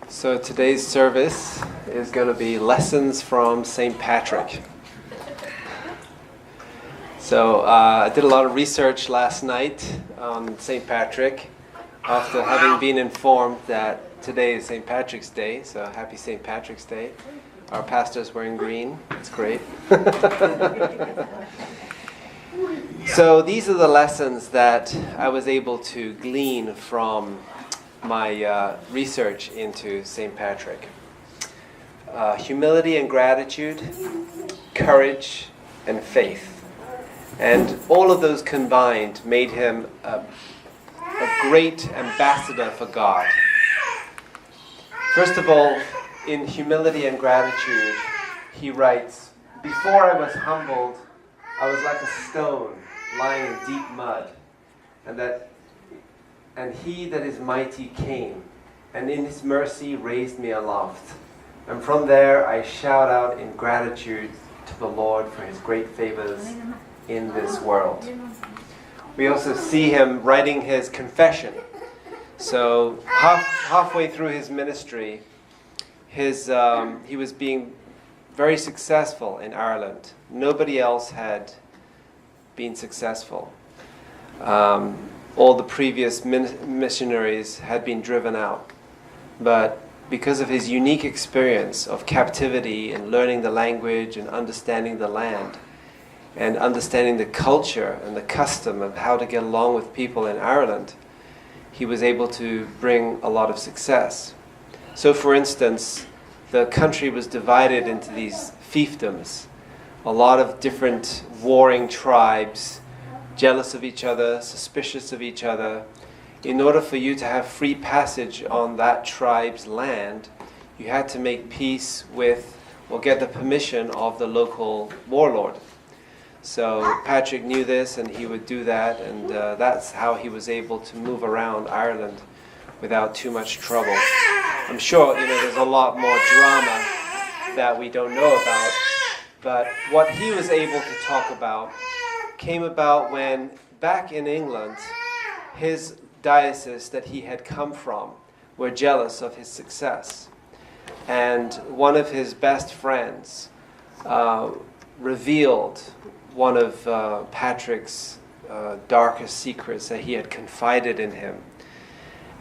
So today's service is going to be lessons from St. Patrick. So I did a lot of research last night on St. Patrick after having been informed that today is St. Patrick's Day. So happy St. Patrick's Day. Our pastor's wearing green. It's great. So these are the lessons that I was able to glean from my research into St. Patrick. Humility and gratitude, courage and faith. And all of those combined made him a great ambassador for God. First of all, in humility and gratitude, he writes, "Before I was humbled, I was like a stone lying in deep mud, and he that is mighty came, and in his mercy raised me aloft. And from there I shout out in gratitude to the Lord for his great favors in this world." We also see him writing his confession. So halfway through his ministry, he was being very successful in Ireland. Nobody else had been successful. All the previous missionaries had been driven out. But because of his unique experience of captivity and learning the language and understanding the land and understanding the culture and the custom of how to get along with people in Ireland, he was able to bring a lot of success. So for instance, the country was divided into these fiefdoms, a lot of different warring tribes, jealous of each other, suspicious of each other. In order for you to have free passage on that tribe's land, you had to make peace with, or get the permission of the local warlord. So Patrick knew this, and he would do that, and that's how he was able to move around Ireland without too much trouble. I'm sure there's a lot more drama that we don't know about, but what he was able to talk about came about when, back in England, his diocese that he had come from were jealous of his success. And one of his best friends revealed one of Patrick's darkest secrets, that he had confided in him.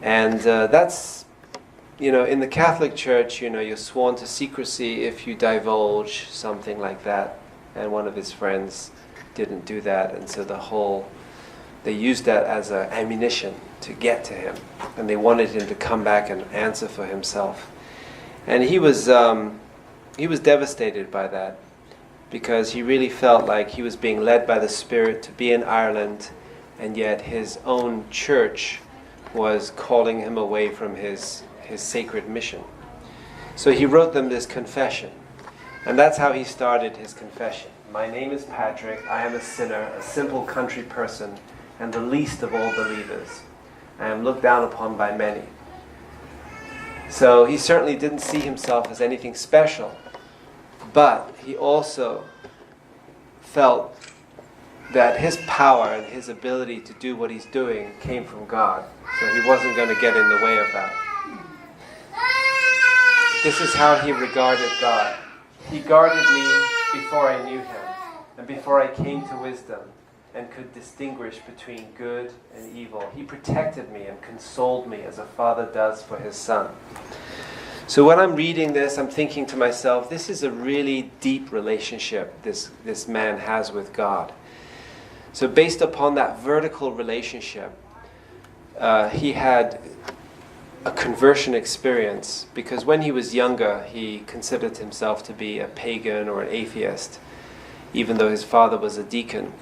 And that's, in the Catholic Church, you're sworn to secrecy if you divulge something like that. And one of his friends didn't do that, and so they used that as an ammunition to get to him, and they wanted him to come back and answer for himself. And he was devastated by that, because he really felt like he was being led by the Spirit to be in Ireland, and yet his own church was calling him away from his sacred mission. So he wrote them this confession, and that's how he started his confession. "My name is Patrick. I am a sinner, a simple country person, and the least of all believers. I am looked down upon by many." So he certainly didn't see himself as anything special, but he also felt that his power and his ability to do what he's doing came from God. So he wasn't going to get in the way of that. This is how he regarded God. "He guarded me before I knew him, and before I came to wisdom, and could distinguish between good and evil. He protected me and consoled me as a father does for his son." So when I'm reading this, I'm thinking to myself, this is a really deep relationship this man has with God. So based upon that vertical relationship, he had a conversion experience, because when he was younger, he considered himself to be a pagan or an atheist, even though his father was a deacon.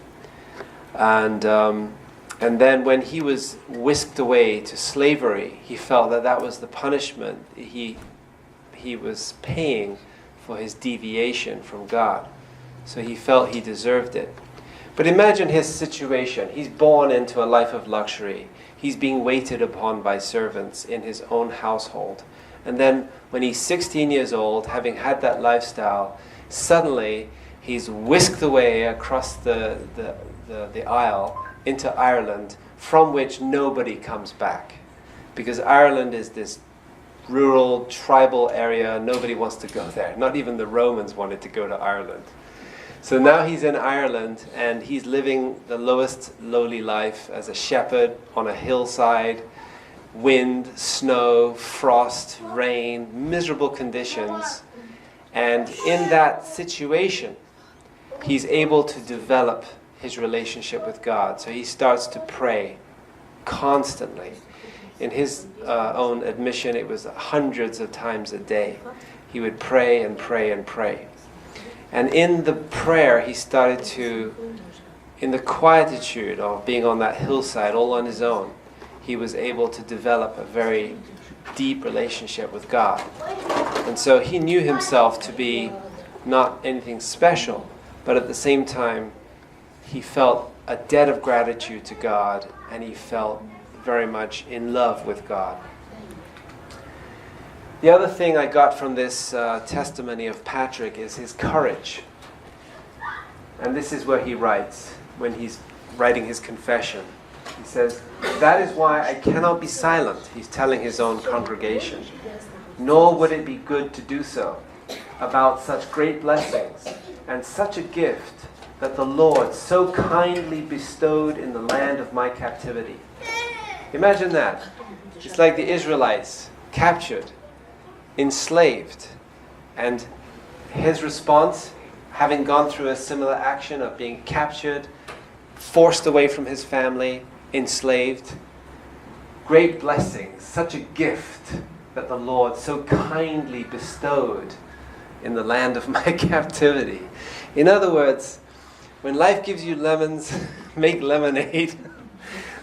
And then when he was whisked away to slavery, he felt that was the punishment he was paying for his deviation from God. So he felt he deserved it. But imagine his situation. He's born into a life of luxury. He's being waited upon by servants in his own household. And then when he's 16 years old, having had that lifestyle, suddenly he's whisked away across the aisle into Ireland, from which nobody comes back. Because Ireland is this rural, tribal area. Nobody wants to go there. Not even the Romans wanted to go to Ireland. So now he's in Ireland, and he's living the lowest lowly life as a shepherd on a hillside. Wind, snow, frost, rain, miserable conditions. And in that situation, he's able to develop his relationship with God. So he starts to pray constantly. In his own admission, it was hundreds of times a day. He would pray and pray and pray. And in the prayer, he started to, in the quietude of being on that hillside all on his own, he was able to develop a very deep relationship with God. And so he knew himself to be not anything special, but at the same time, he felt a debt of gratitude to God, and he felt very much in love with God. The other thing I got from this testimony of Patrick is his courage. And this is where he writes, when he's writing his confession. He says, "That is why I cannot be silent," he's telling his own congregation, "nor would it be good to do so, about such great blessings and such a gift that the Lord so kindly bestowed in the land of my captivity." Imagine that. It's like the Israelites, captured, enslaved, and his response, having gone through a similar action of being captured, forced away from his family, enslaved, great blessings, such a gift that the Lord so kindly bestowed in the land of my captivity. In other words, when life gives you lemons, make lemonade.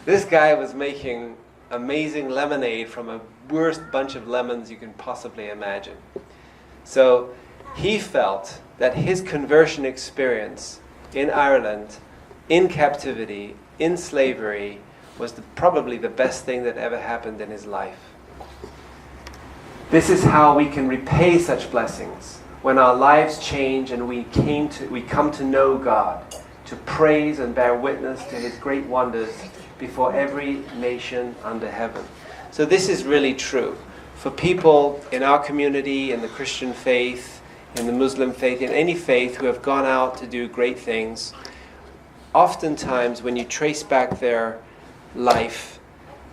This guy was making amazing lemonade from a worst bunch of lemons you can possibly imagine. So he felt that his conversion experience in Ireland, in captivity, in slavery, was probably the best thing that ever happened in his life. This is how we can repay such blessings, when our lives change and we come to know God, to praise and bear witness to his great wonders before every nation under heaven. So this is really true for people in our community, in the Christian faith, in the Muslim faith, in any faith who have gone out to do great things. Oftentimes when you trace back their life,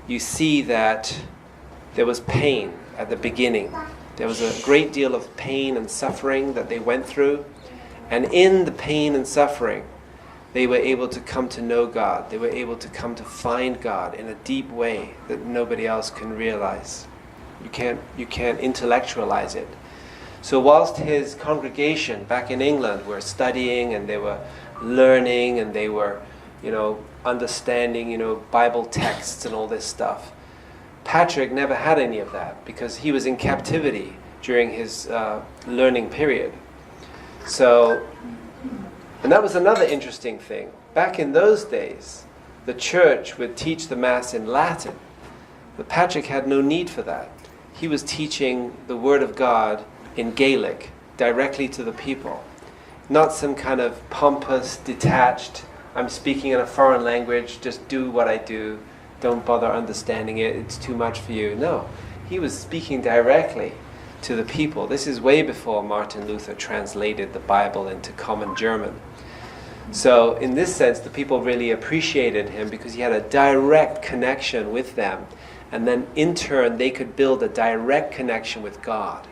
you see that there was pain at the beginning. There was a great deal of pain and suffering that they went through. And in the pain and suffering, they were able to come to know God. They were able to come to find God in a deep way that nobody else can realize. You can't intellectualize it. So whilst his congregation back in England were studying and they were learning and they were, understanding, Bible texts and all this stuff, Patrick never had any of that because he was in captivity during his learning period. So, and that was another interesting thing. Back in those days, the church would teach the Mass in Latin, but Patrick had no need for that. He was teaching the Word of God in Gaelic, directly to the people. Not some kind of pompous, detached, I'm speaking in a foreign language, just do what I do, don't bother understanding it, it's too much for you. No, he was speaking directly to the people. This is way before Martin Luther translated the Bible into common German. So in this sense, the people really appreciated him because he had a direct connection with them. And then in turn, they could build a direct connection with God.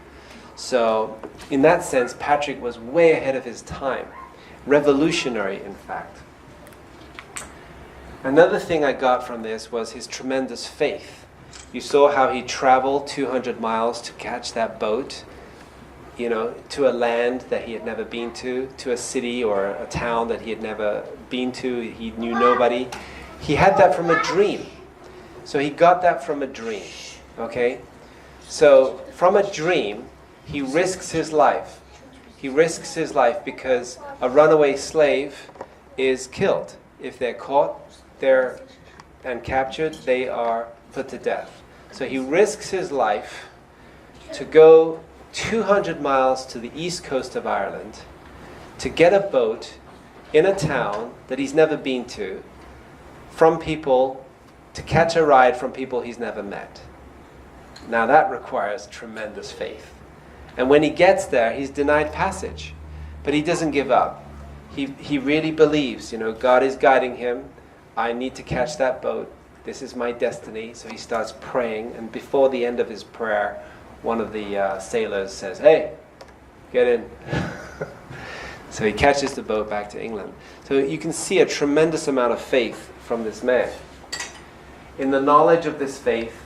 So in that sense, Patrick was way ahead of his time. Revolutionary, in fact. Another thing I got from this was his tremendous faith. You saw how he traveled 200 miles to catch that boat, to a land that he had never been to a city or a town that he had never been to. He knew nobody. He had that from a dream. So he got that from a dream, okay? So from a dream, he risks his life. He risks his life because a runaway slave is killed. If they're caught and captured, they are put to death. So he risks his life to go 200 miles to the east coast of Ireland to get a boat in a town that he's never been to, from people, to catch a ride from people he's never met. Now that requires tremendous faith. And when he gets there, he's denied passage. But he doesn't give up. He really believes, God is guiding him. I need to catch that boat. This is my destiny. So he starts praying. And before the end of his prayer, one of the sailors says, "Hey, get in." So he catches the boat back to England. So you can see a tremendous amount of faith from this man. In the knowledge of this faith,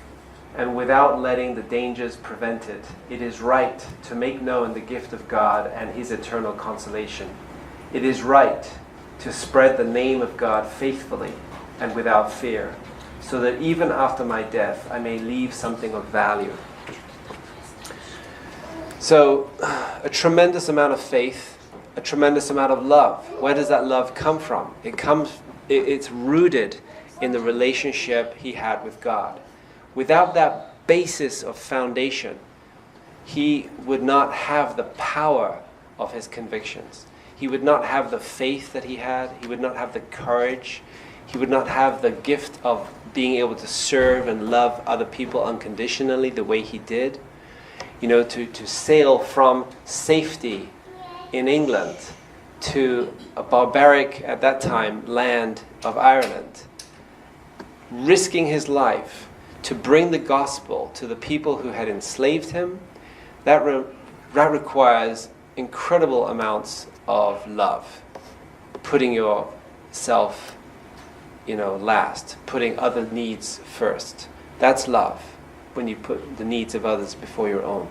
and without letting the dangers prevent it, it is right to make known the gift of God and his eternal consolation. It is right to spread the name of God faithfully and without fear, so that even after my death I may leave something of value. So, a tremendous amount of faith, a tremendous amount of love. Where does that love come from? It's rooted in the relationship he had with God. Without that basis of foundation, he would not have the power of his convictions. He would not have the faith that he had. He would not have the courage. He would not have the gift of being able to serve and love other people unconditionally the way he did. To sail from safety in England to a barbaric, at that time, land of Ireland, risking his life to bring the gospel to the people who had enslaved him, that requires incredible amounts of love. Putting yourself, last, putting other needs first. That's love, when you put the needs of others before your own.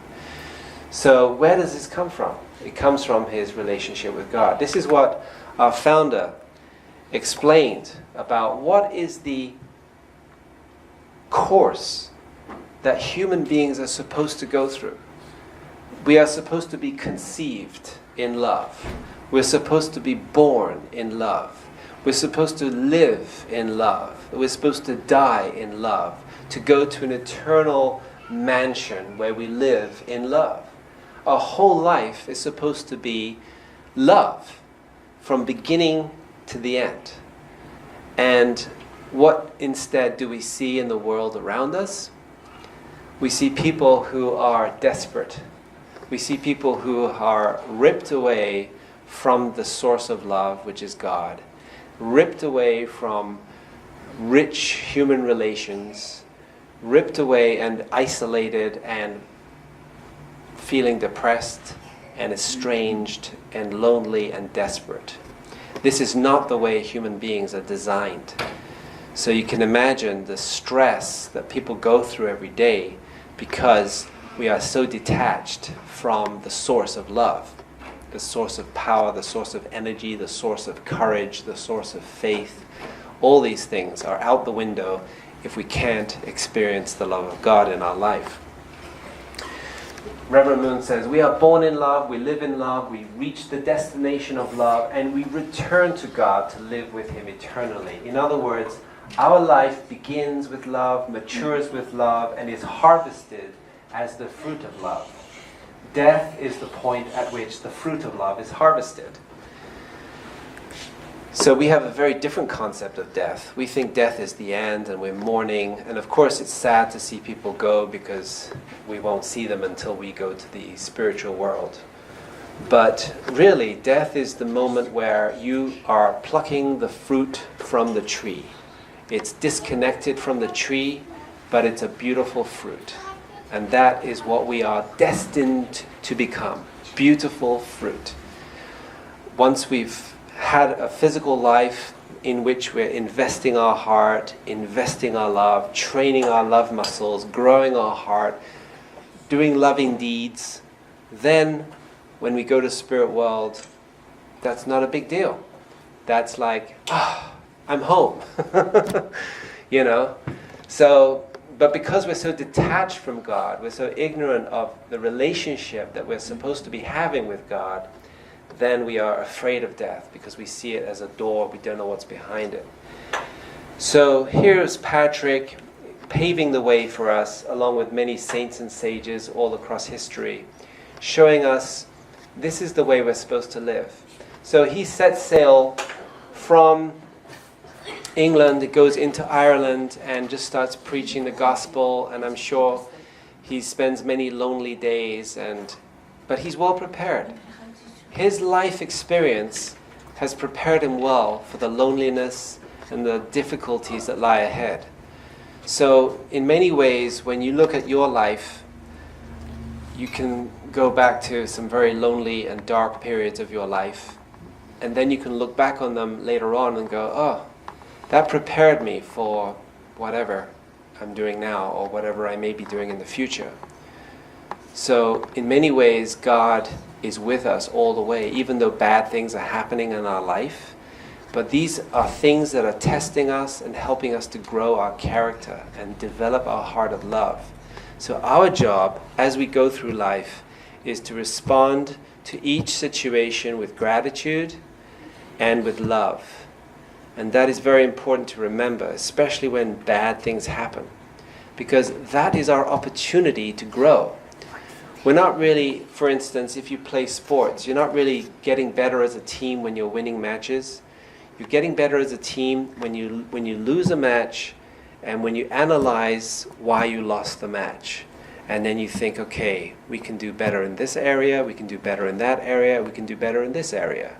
So where does this come from? It comes from his relationship with God. This is what our founder explained about what is the course that human beings are supposed to go through. We are supposed to be conceived in love. We're supposed to be born in love. We're supposed to live in love. We're supposed to die in love, to go to an eternal mansion where we live in love. Our whole life is supposed to be love, from beginning to the end. And what instead do we see in the world around us? We see people who are desperate. We see people who are ripped away from the source of love, which is God, ripped away from rich human relations, ripped away and isolated and feeling depressed and estranged and lonely and desperate. This is not the way human beings are designed. So you can imagine the stress that people go through every day because we are so detached from the source of love, the source of power, the source of energy, the source of courage, the source of faith. All these things are out the window if we can't experience the love of God in our life. Reverend Moon says, we are born in love, we live in love, we reach the destination of love, and we return to God to live with him eternally. In other words, our life begins with love, matures with love, and is harvested as the fruit of love. Death is the point at which the fruit of love is harvested. So we have a very different concept of death. We think death is the end and we're mourning. And of course it's sad to see people go because we won't see them until we go to the spiritual world. But really, death is the moment where you are plucking the fruit from the tree. It's disconnected from the tree, but it's a beautiful fruit. And that is what we are destined to become. Beautiful fruit. Once we've had a physical life in which we're investing our heart, investing our love, training our love muscles, growing our heart, doing loving deeds, then when we go to spirit world, that's not a big deal. That's like, I'm home. So, but because we're so detached from God, we're so ignorant of the relationship that we're supposed to be having with God, then we are afraid of death because we see it as a door, we don't know what's behind it. So here's Patrick paving the way for us, along with many saints and sages all across history, showing us this is the way we're supposed to live. So he sets sail from England, it goes into Ireland and just starts preaching the gospel, and I'm sure He spends many lonely days, but he's well prepared. His life experience has prepared him well for the loneliness and the difficulties that lie ahead. So in many ways, when you look at your life, you can go back to some very lonely and dark periods of your life, and then you can look back on them later on and go, oh, that prepared me for whatever I'm doing now or whatever I may be doing in the future. So in many ways, God is with us all the way, even though bad things are happening in our life. But these are things that are testing us and helping us to grow our character and develop our heart of love. So our job as we go through life is to respond to each situation with gratitude and with love. And that is very important to remember, especially when bad things happen, because that is our opportunity to grow. We're not really, for instance, if you play sports, you're not really getting better as a team when you're winning matches. You're getting better as a team when you lose a match and when you analyze why you lost the match. And then you think, okay, we can do better in this area, we can do better in that area, we can do better in this area.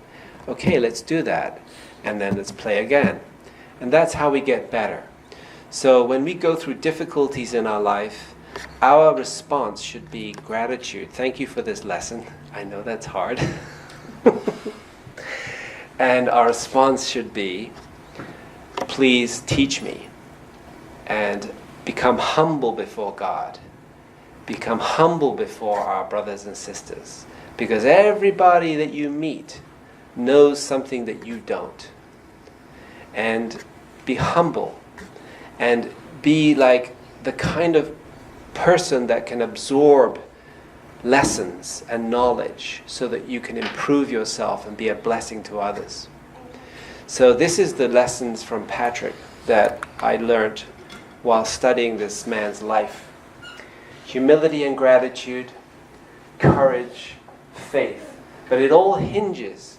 Okay, let's do that. And then let's play again. And that's how we get better. So when we go through difficulties in our life, our response should be gratitude. Thank you for this lesson. I know that's hard. And our response should be, please teach me. And become humble before God. Become humble before our brothers and sisters. Because everybody that you meet knows something that you don't. And be humble. And be like the kind of person that can absorb lessons and knowledge so that you can improve yourself and be a blessing to others. So this is the lessons from Patrick that I learned while studying this man's life. Humility and gratitude, courage, faith. But it all hinges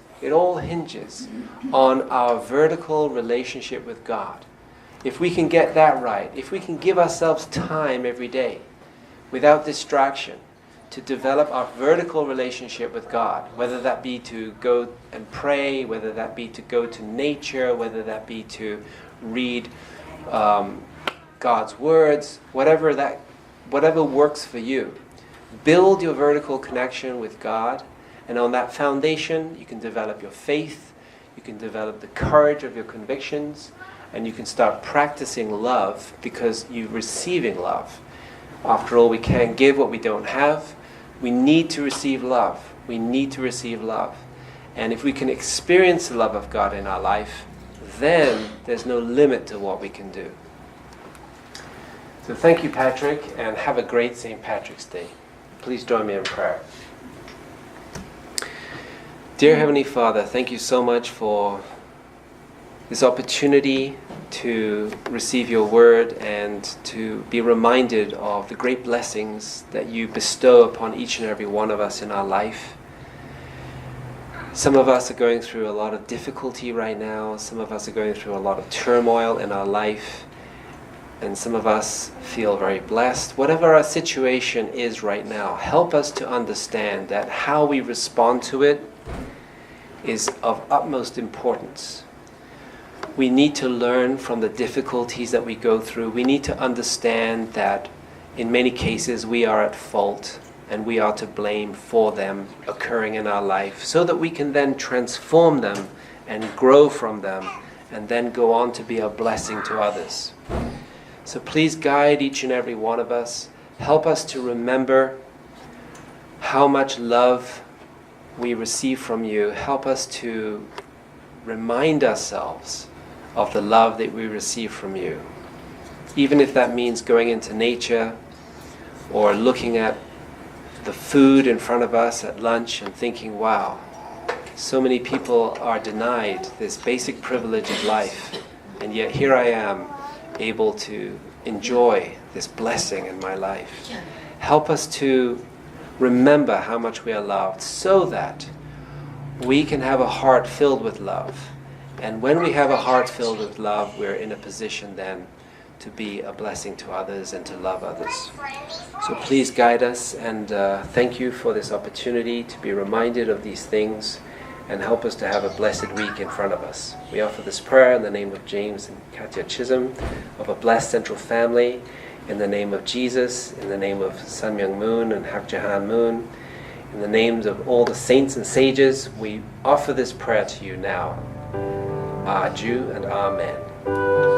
on our vertical relationship with God. If we can get that right, if we can give ourselves time every day without distraction to develop our vertical relationship with God, whether that be to go and pray, whether that be to go to nature, whether that be to read God's words, whatever works for you. Build your vertical connection with God, and on that foundation you can develop your faith, you can develop the courage of your convictions, and you can start practicing love because you're receiving love. After all, we can't give what we don't have. We need to receive love. We need to receive love. And if we can experience the love of God in our life, then there's no limit to what we can do. So thank you, Patrick, and have a great St. Patrick's Day. Please join me in prayer. Dear Heavenly Father, thank you so much for this opportunity to receive your word and to be reminded of the great blessings that you bestow upon each and every one of us in our life. Some of us are going through a lot of difficulty right now. Some of us are going through a lot of turmoil in our life. And some of us feel very blessed. Whatever our situation is right now, help us to understand that how we respond to it is of utmost importance. We need to learn from the difficulties that we go through. We need to understand that in many cases we are at fault and we are to blame for them occurring in our life, so that we can then transform them and grow from them and then go on to be a blessing to others. So please guide each and every one of us. Help us to remember how much love we receive from you. Help us to remind ourselves of the love that we receive from you. Even if that means going into nature or looking at the food in front of us at lunch and thinking, wow, so many people are denied this basic privilege of life, and yet here I am able to enjoy this blessing in my life. Help us to remember how much we are loved so that we can have a heart filled with love. And when we have a heart filled with love, we're in a position then to be a blessing to others and to love others. So please guide us, and thank you for this opportunity to be reminded of these things and help us to have a blessed week in front of us. We offer this prayer in the name of James and Katya Chisholm, of a blessed central family, in the name of Jesus, in the name of Sun Myung Moon and Hak Jahan Moon, in the names of all the saints and sages. We offer this prayer to you now. Aju and Amen.